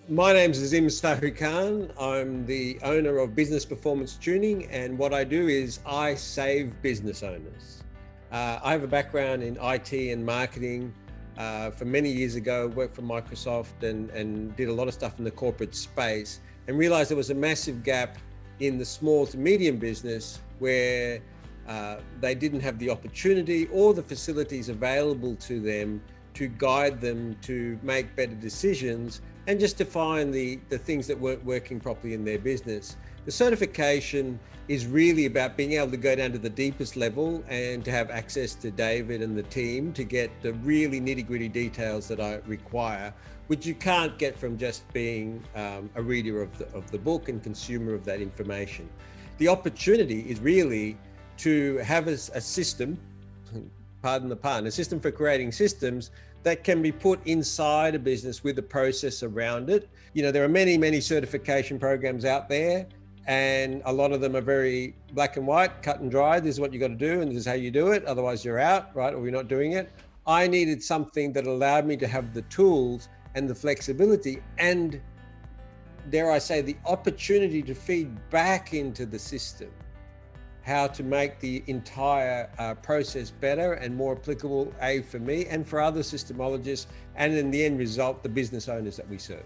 My name's Azim Sahu-Khan. I'm the owner of Business Performance Tuning, and what I do is I save business owners. I have a background in IT and marketing. For many years ago, worked for Microsoft and did a lot of stuff in the corporate space, and realized there was a massive gap in the small to medium business where they didn't have the opportunity or the facilities available to them to guide them to make better decisions and just to find the things that weren't working properly in their business. The certification is really about being able to go down to the deepest level and to have access to David and the team to get the really nitty-gritty details that I require, which you can't get from just being a reader of the book and consumer of that information. The opportunity is really to have a system, pardon the pun, a system for creating systems that can be put inside a business with a process around it. You know, there are many certification programs out there, and a lot of them are very black and white, cut and dry. This is what you got to do, and this is how you do it. Otherwise you're out, right? Or you're not doing it. I needed something that allowed me to have the tools and the flexibility and, dare I say, the opportunity to feed back into the system how to make the entire process better and more applicable, for me and for other systemologists, and in the end result, the business owners that we serve.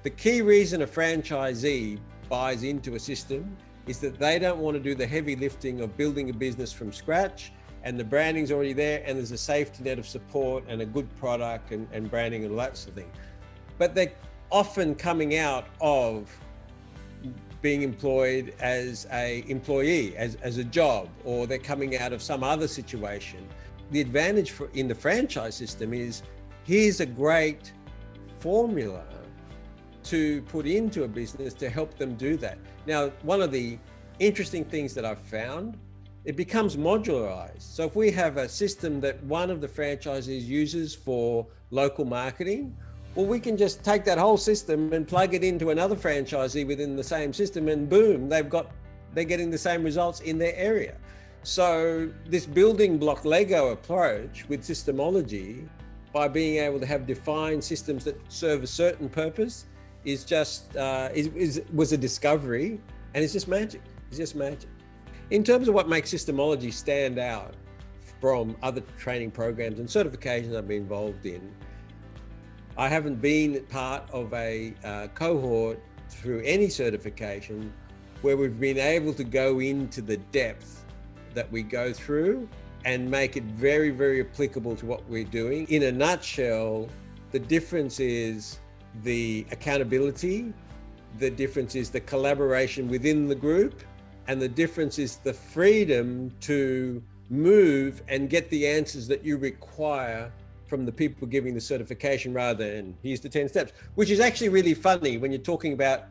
The key reason a franchisee buys into a system is that they don't want to do the heavy lifting of building a business from scratch, and the branding's already there, and there's a safety net of support and a good product and branding and all that sort of thing. But they're often coming out of being employed as a employee, as a job, or they're coming out of some other situation. The advantage in the franchise system is, here's a great formula to put into a business to help them do that. Now, one of the interesting things that I've found, it becomes modularized. So if we have a system that one of the franchisees uses for local marketing, well, we can just take that whole system and plug it into another franchisee within the same system, and boom, they're getting the same results in their area. So this building block Lego approach with systemology, by being able to have defined systems that serve a certain purpose, is just was a discovery, and it's just magic. It's just magic. In terms of what makes systemology stand out from other training programs and certifications I've been involved in, I haven't been part of a cohort through any certification where we've been able to go into the depth that we go through and make it very applicable to what we're doing. In a nutshell, the difference is the accountability, the difference is the collaboration within the group, and the difference is the freedom to move and get the answers that you require from the people giving the certification, rather than here's the 10 steps, which is actually really funny when you're talking about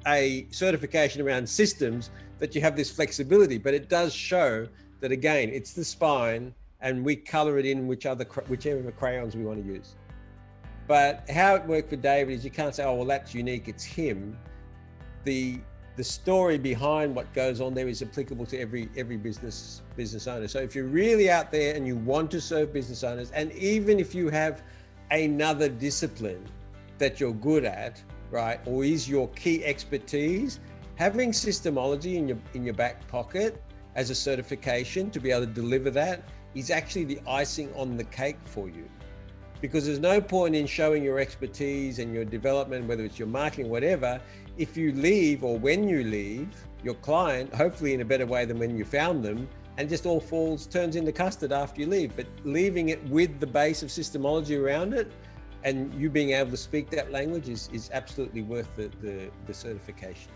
a certification around systems, that you have this flexibility, but it does show that, again, it's the spine and we color it in whichever crayons we want to use. But how it worked for David is, you can't say, oh, well, that's unique, it's him. The story behind what goes on there is applicable to every business owner. So if you're really out there and you want to serve business owners, and even if you have another discipline that you're good at, right, or is your key expertise, having systemology in your back pocket as a certification to be able to deliver that is actually the icing on the cake for you. Because there's no point in showing your expertise and your development, whether it's your marketing, whatever, if you leave, or when you leave your client, hopefully in a better way than when you found them, and just all turns into custard after you leave. But leaving it with the base of systemology around it, and you being able to speak that language is absolutely worth the certification.